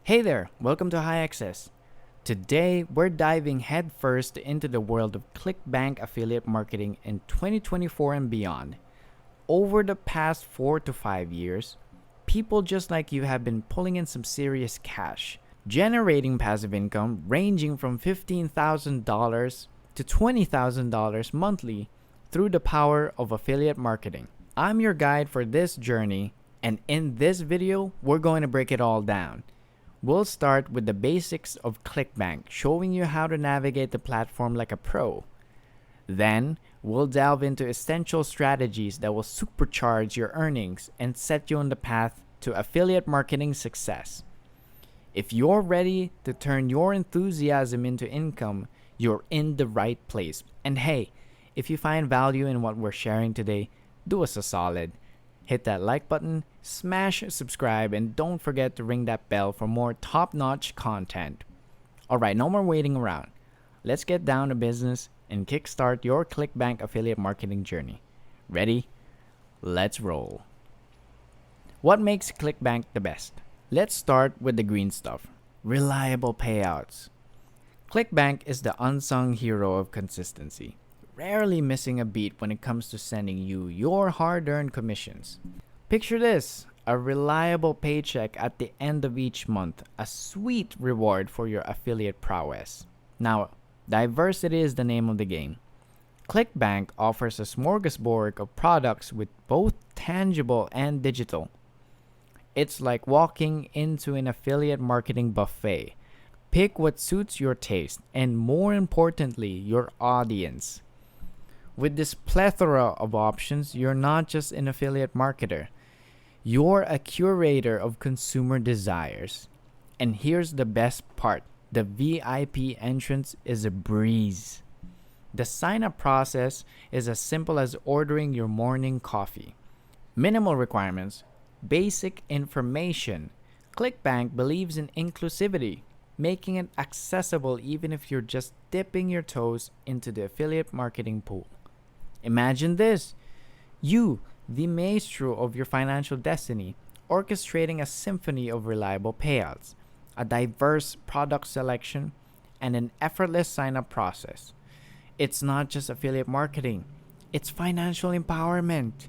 Hey there, welcome to High Access. Today, we're diving headfirst into the world of ClickBank affiliate marketing in 2024 and beyond. Over the past 4 to 5 years, people just like you have been pulling in some serious cash, generating passive income ranging from $15,000 to $20,000 monthly through the power of affiliate marketing. I'm your guide for this journey, and in this video, we're going to break it all down. We'll start with the basics of ClickBank, showing you how to navigate the platform like a pro. Then, we'll delve into essential strategies that will supercharge your earnings and set you on the path to affiliate marketing success. If you're ready to turn your enthusiasm into income, you're in the right place. And hey, if you find value in what we're sharing today, do us a solid. Hit that like button, smash subscribe, and don't forget to ring that bell for more top-notch content. Alright, no more waiting around. Let's get down to business and kickstart your ClickBank affiliate marketing journey. Ready? Let's roll. What makes ClickBank the best? Let's start with the green stuff. Reliable payouts. ClickBank is the unsung hero of consistency, rarely missing a beat when it comes to sending you your hard-earned commissions. Picture this, a reliable paycheck at the end of each month, a sweet reward for your affiliate prowess. Now, diversity is the name of the game. ClickBank offers a smorgasbord of products with both tangible and digital. It's like walking into an affiliate marketing buffet. Pick what suits your taste and, more importantly, your audience. With this plethora of options, you're not just an affiliate marketer. You're a curator of consumer desires. And here's the best part. The VIP entrance is a breeze. The sign-up process is as simple as ordering your morning coffee. Minimal requirements, basic information. ClickBank believes in inclusivity, making it accessible even if you're just dipping your toes into the affiliate marketing pool. Imagine this, you, the maestro of your financial destiny, orchestrating a symphony of reliable payouts, a diverse product selection, and an effortless sign-up process. It's not just affiliate marketing, it's financial empowerment.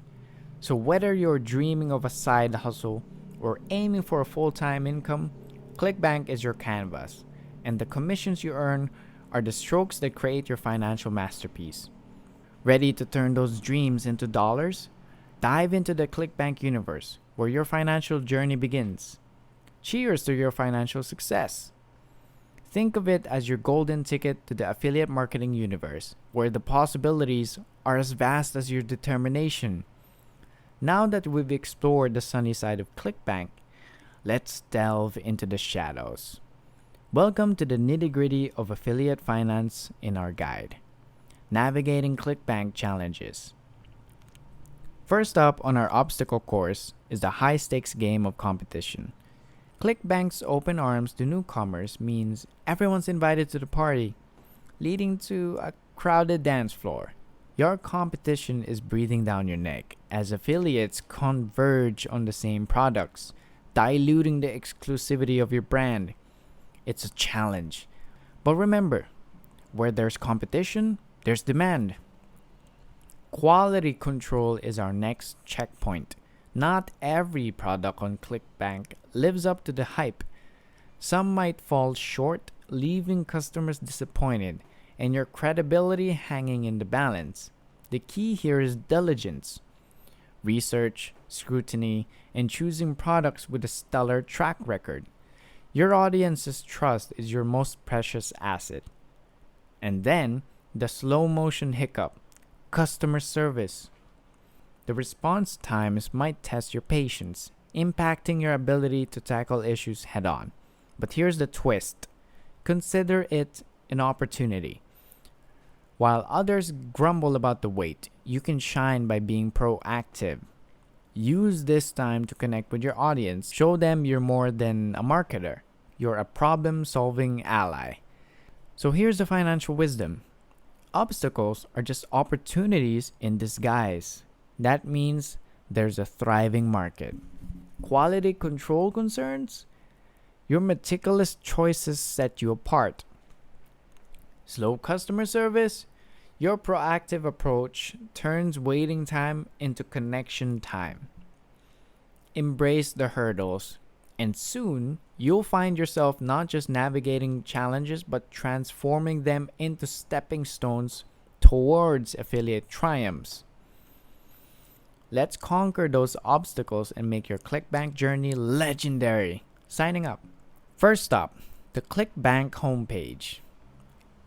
So whether you're dreaming of a side hustle or aiming for a full-time income, ClickBank is your canvas, and the commissions you earn are the strokes that create your financial masterpiece. Ready to turn those dreams into dollars? Dive into the ClickBank universe, where your financial journey begins. Cheers to your financial success! Think of it as your golden ticket to the affiliate marketing universe, where the possibilities are as vast as your determination. Now that we've explored the sunny side of ClickBank, let's delve into the shadows. Welcome to the nitty-gritty of affiliate finance in our guide. Navigating ClickBank challenges. First up on our obstacle course is the high-stakes game of competition. ClickBank's open arms to newcomers means everyone's invited to the party, leading to a crowded dance floor. Your competition is breathing down your neck as affiliates converge on the same products, diluting the exclusivity of your brand. It's a challenge. But remember, where there's competition, there's demand. Quality control is our next checkpoint. Not every product on ClickBank lives up to the hype. Some might fall short, leaving customers disappointed and your credibility hanging in the balance. The key here is diligence, research, scrutiny, and choosing products with a stellar track record. Your audience's trust is your most precious asset. And then, the slow motion hiccup, customer service. The response times might test your patience, impacting your ability to tackle issues head on. But here's the twist. Consider it an opportunity. While others grumble about the wait, you can shine by being proactive. Use this time to connect with your audience. Show them you're more than a marketer. You're a problem-solving ally. So here's the financial wisdom. Obstacles are just opportunities in disguise. That means there's a thriving market. Quality control concerns? Your meticulous choices set you apart. Slow customer service? Your proactive approach turns waiting time into connection time. Embrace the hurdles, and soon you'll find yourself not just navigating challenges but transforming them into stepping stones towards affiliate triumphs. Let's conquer those obstacles and make your ClickBank journey legendary. Signing up. First up, the ClickBank homepage.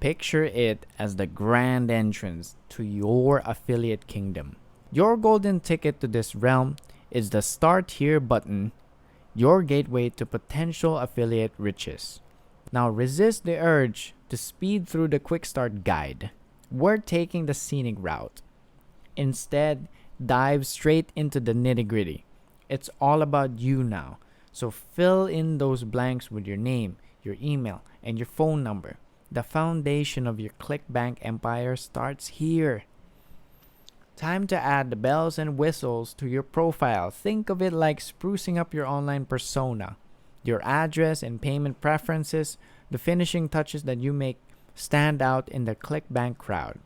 Picture it as the grand entrance to your affiliate kingdom. Your golden ticket to this realm is the Start Here button, your gateway to potential affiliate riches. Now resist the urge to speed through the quick start guide. We're taking the scenic route. Instead, dive straight into the nitty-gritty. It's all about you now. So fill in those blanks with your name, your email, and your phone number. The foundation of your ClickBank empire starts here. Time to add the bells and whistles to your profile. Think of it like sprucing up your online persona. Your address and payment preferences, the finishing touches that you make stand out in the ClickBank crowd.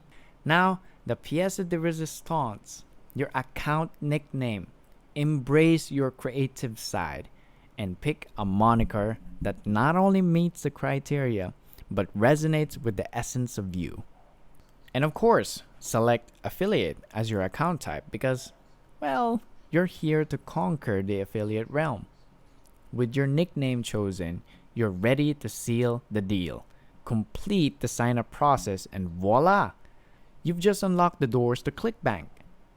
Now, the pièce de résistance, your account nickname. Embrace your creative side and pick a moniker that not only meets the criteria, but resonates with the essence of you. And of course, select affiliate as your account type because, well, you're here to conquer the affiliate realm. With your nickname chosen, you're ready to seal the deal. Complete the sign-up process and voila! You've just unlocked the doors to ClickBank,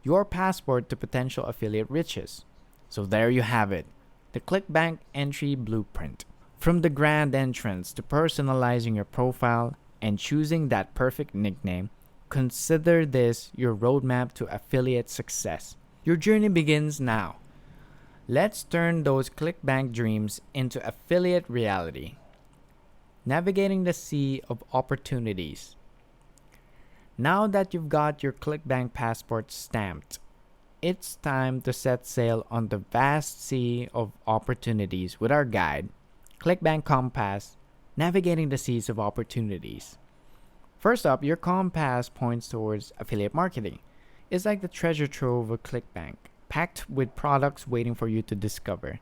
your passport to potential affiliate riches. So there you have it, the ClickBank entry blueprint. From the grand entrance to personalizing your profile and choosing that perfect nickname, consider this your roadmap to affiliate success. Your journey begins now. Let's turn those ClickBank dreams into affiliate reality. Navigating the sea of opportunities. Now that you've got your ClickBank passport stamped, it's time to set sail on the vast sea of opportunities with our guide, ClickBank Compass, Navigating the Seas of Opportunities. First up, your compass points towards affiliate marketing. It's like the treasure trove of ClickBank, packed with products waiting for you to discover.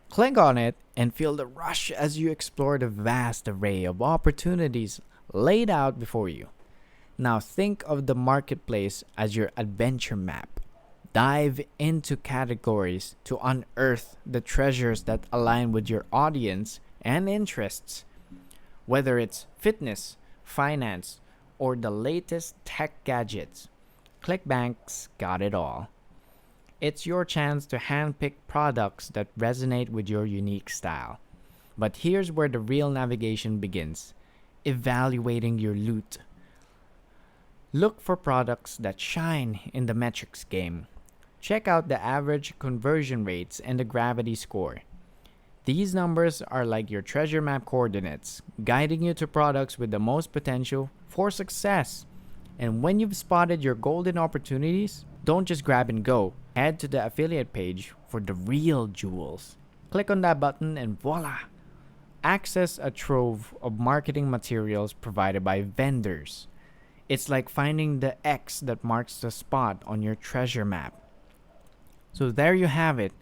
Click on it and feel the rush as you explore the vast array of opportunities laid out before you. Now think of the marketplace as your adventure map. Dive into categories to unearth the treasures that align with your audience and interests. Whether it's fitness, finance, or the latest tech gadgets, ClickBank's got it all. It's your chance to handpick products that resonate with your unique style. But here's where the real navigation begins: evaluating your loot. Look for products that shine in the metrics game. Check out the average conversion rates and the gravity score. These numbers are like your treasure map coordinates, guiding you to products with the most potential for success. And when you've spotted your golden opportunities, don't just grab and go. Head to the affiliate page for the real jewels. Click on that button and voila! Access a trove of marketing materials provided by vendors. It's like finding the X that marks the spot on your treasure map. So there you have it,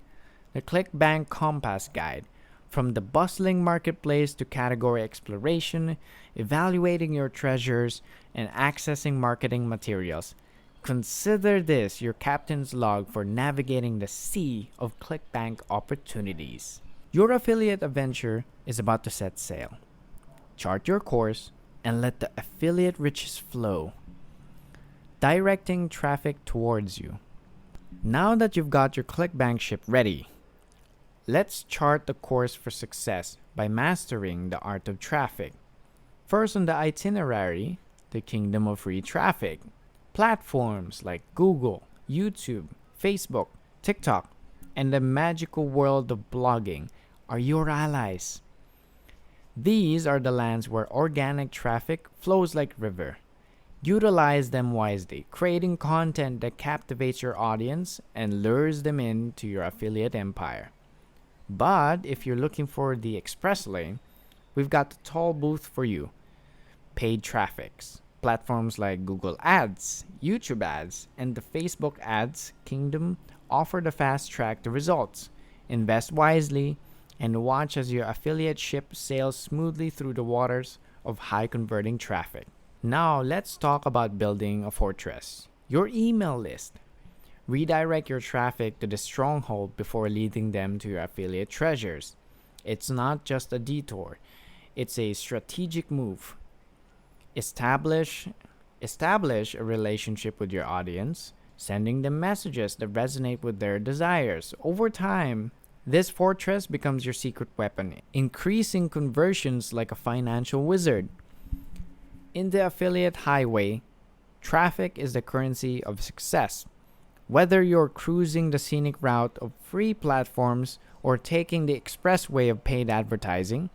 the ClickBank Compass Guide. From the bustling marketplace to category exploration, evaluating your treasures, and accessing marketing materials. Consider this your captain's log for navigating the sea of ClickBank opportunities. Your affiliate adventure is about to set sail. Chart your course and let the affiliate riches flow, directing traffic towards you. Now that you've got your ClickBank ship ready, let's chart the course for success by mastering the art of traffic. First on the itinerary, the kingdom of free traffic. Platforms like Google, YouTube, Facebook, TikTok, and the magical world of blogging are your allies. These are the lands where organic traffic flows like a river. Utilize them wisely, creating content that captivates your audience and lures them into your affiliate empire. But if you're looking for the express lane, we've got the toll booth for you. Paid traffics. Platforms like Google Ads, YouTube Ads, and the Facebook Ads Kingdom offer the fast track to results. Invest wisely and watch as your affiliate ship sails smoothly through the waters of high converting traffic. Now, let's talk about building a fortress. Your email list. Redirect your traffic to the stronghold before leading them to your affiliate treasures. It's not just a detour, it's a strategic move. Establish a relationship with your audience, sending them messages that resonate with their desires. Over time, this fortress becomes your secret weapon, increasing conversions like a financial wizard. In the affiliate highway, traffic is the currency of success. Whether you're cruising the scenic route of free platforms or taking the expressway of paid advertising,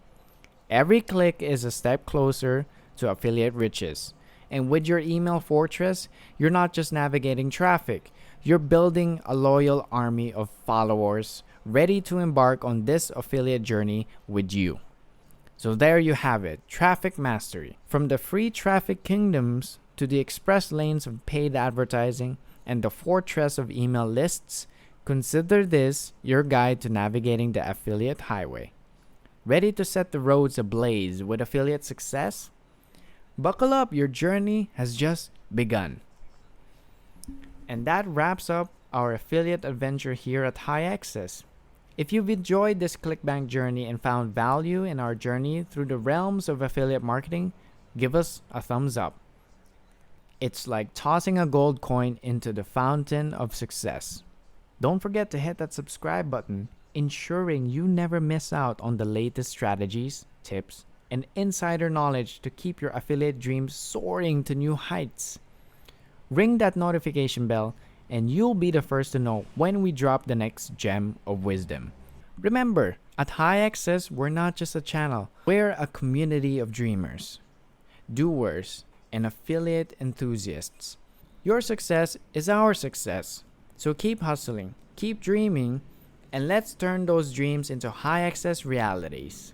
every click is a step closer to affiliate riches. And with your email fortress, you're not just navigating traffic, you're building a loyal army of followers ready to embark on this affiliate journey with you. So there you have it, traffic mastery. From the free traffic kingdoms to the express lanes of paid advertising and the fortress of email lists, consider this your guide to navigating the affiliate highway. Ready to set the roads ablaze with affiliate success? Buckle up, your journey has just begun. And that wraps up our affiliate adventure here at High Access. If you've enjoyed this ClickBank journey and found value in our journey through the realms of affiliate marketing, give us a thumbs up. It's like tossing a gold coin into the fountain of success. Don't forget to hit that subscribe button, ensuring you never miss out on the latest strategies, tips, and insider knowledge to keep your affiliate dreams soaring to new heights. Ring that notification bell and you'll be the first to know when we drop the next gem of wisdom. Remember, at High Access, we're not just a channel, we're a community of dreamers, doers, and affiliate enthusiasts. Your success is our success. So keep hustling, keep dreaming, and let's turn those dreams into High Access realities.